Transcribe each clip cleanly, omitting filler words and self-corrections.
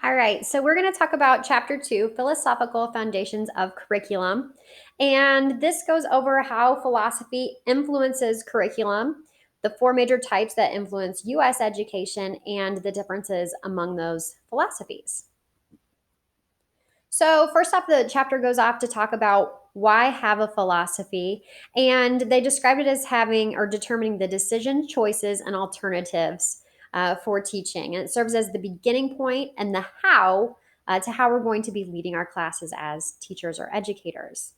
All right, so we're going to talk about Chapter 2, Philosophical Foundations of Curriculum. And this goes over how philosophy influences curriculum, the four major types that influence US education, and the differences among those philosophies. So, first off, the chapter goes off to talk about why have a philosophy, and they described it as having or determining the decision, choices, and alternatives for teaching. And it serves as the beginning point and the how to how we're going to be leading our classes as teachers or educators.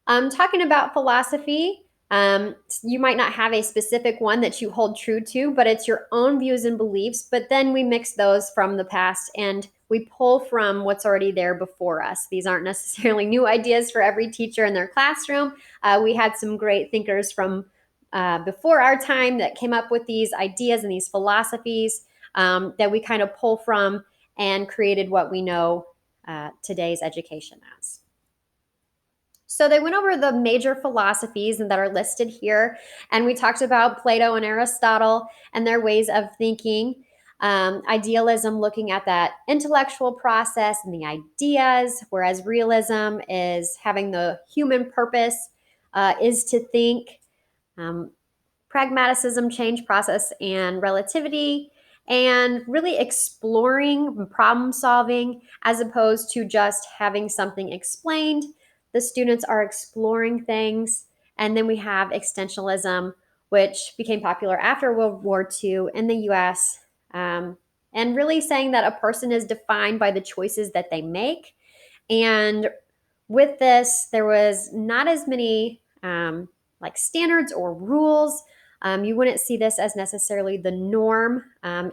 Talking about philosophy, you might not have a specific one that you hold true to, but it's your own views and beliefs. But then we mix those from the past and we pull from what's already there before us. These aren't necessarily new ideas for every teacher in their classroom. We had some great thinkers from before our time that came up with these ideas and these philosophies that we kind of pull from and created what we know today's education as. So they went over the major philosophies that are listed here, and we talked about Plato and Aristotle and their ways of thinking. Idealism, looking at that intellectual process and the ideas, whereas realism is having the human purpose is to think. Um, Pragmaticism, change, process, and relativity, and really exploring problem solving as opposed to just having something explained. The students are exploring things. And then we have extensionalism, which became popular after World War II in the US, and really saying that a person is defined by the choices that they make. And with this, there was not as many like standards or rules. You wouldn't see this as necessarily the norm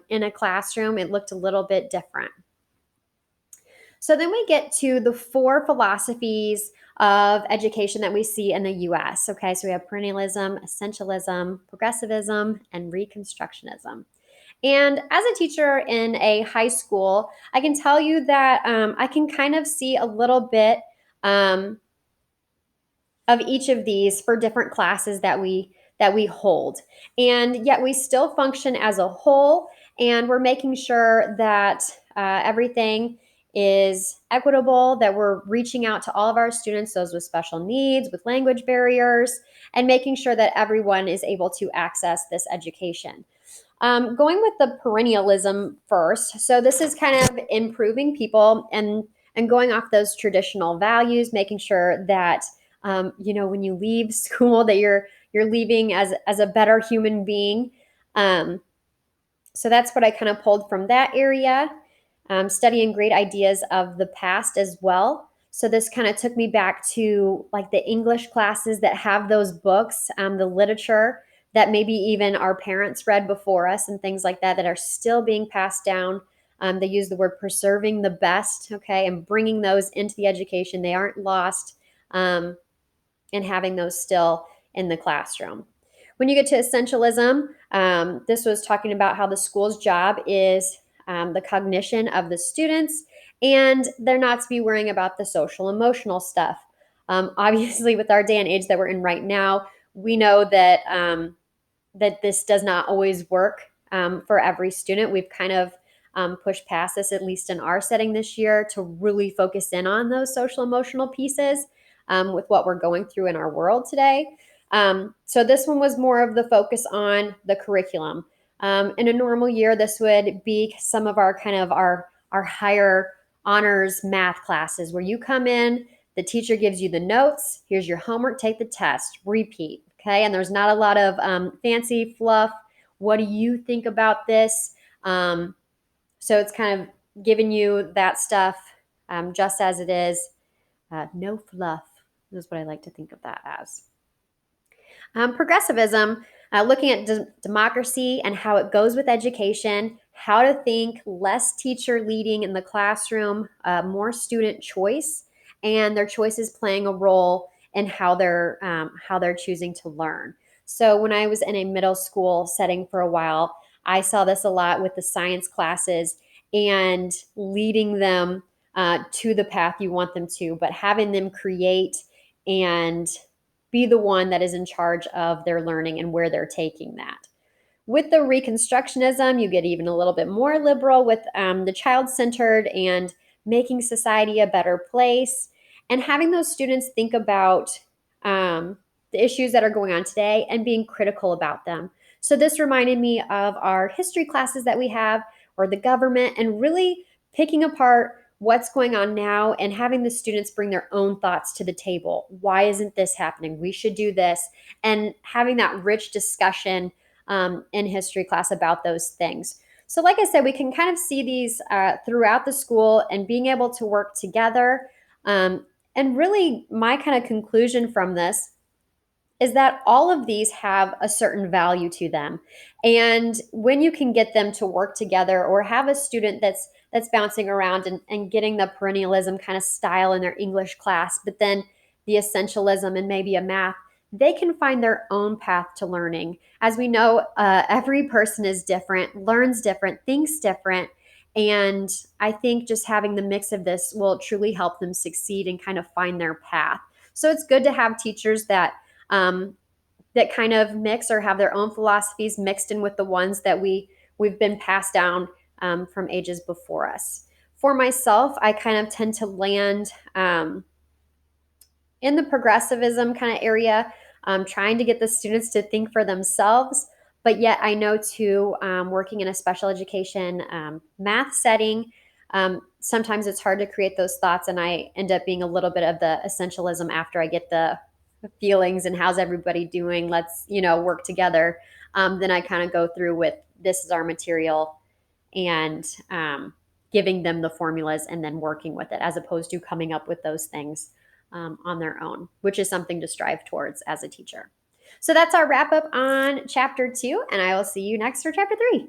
in a classroom. It looked a little bit different. So then we get to the four philosophies of education that we see in the US. Okay, so we have perennialism, essentialism, progressivism, and reconstructionism. And as a teacher in a high school, I can tell you that I can kind of see a little bit um, of each of these for different classes that we hold. And yet we still function as a whole, and we're making sure that everything is equitable, that we're reaching out to all of our students, those with special needs, with language barriers, and making sure that everyone is able to access this education. Going with the perennialism first. So this is kind of improving people and going off those traditional values, making sure that when you leave school that you're leaving as a better human being. Um, so that's what I kind of pulled from that area. Studying great ideas of the past as well. So this kind of took me back to like the English classes that have those books, the literature that maybe even our parents read before us and things like that that are still being passed down. They use the word preserving the best, okay, and bringing those into the education. They aren't lost, and having those still in the classroom. When you get to essentialism, this was talking about how the school's job is the cognition of the students, and they're not to be worrying about the social emotional stuff. Obviously, with our day and age that we're in right now, we know that that this does not always work for every student. We've kind of pushed past this, at least in our setting this year, to really focus in on those social emotional pieces with what we're going through in our world today. So this one was more of the focus on the curriculum. In a normal year, this would be some of our kind of our higher honors math classes where you come in, the teacher gives you the notes, here's your homework, take the test, repeat. Okay, and there's not a lot of fancy fluff. What do you think about this? So it's kind of giving you that stuff just as it is. No fluff is what I like to think of that as. Progressivism, looking at democracy and how it goes with education, how to think, less teacher leading in the classroom, more student choice, and their choices playing a role in how they're choosing to learn. So when I was in a middle school setting for a while, I saw this a lot with the science classes and leading them to the path you want them to, but having them create and be the one that is in charge of their learning and where they're taking that. With the Reconstructionism, you get even a little bit more liberal with the child centered and making society a better place, and having those students think about the issues that are going on today and being critical about them. So, this reminded me of our history classes that we have, or the government, and really picking apart what's going on now and having the students bring their own thoughts to the table. Why isn't this happening? We should do this. And having that rich discussion in history class about those things. So, like I said, we can kind of see these throughout the school and being able to work together. And really, my kind of conclusion from this is that all of these have a certain value to them. And when you can get them to work together, or have a student that's bouncing around and getting the perennialism kind of style in their English class, but then the essentialism and maybe a math, they can find their own path to learning. As we know, every person is different, learns different, thinks different. And I think just having the mix of this will truly help them succeed and kind of find their path. So it's good to have teachers um, that kind of mix or have their own philosophies mixed in with the ones that we've been passed down from ages before us. For myself, I kind of tend to land in the progressivism kind of area, trying to get the students to think for themselves. But yet, I know too, working in a special education math setting, sometimes it's hard to create those thoughts, and I end up being a little bit of the essentialism after I get the feelings and how's everybody doing. Let's work together. Then I kind of go through with this is our material, and giving them the formulas and then working with it, as opposed to coming up with those things on their own, which is something to strive towards as a teacher. So that's our wrap up on chapter 2, and I will see you next for chapter 3.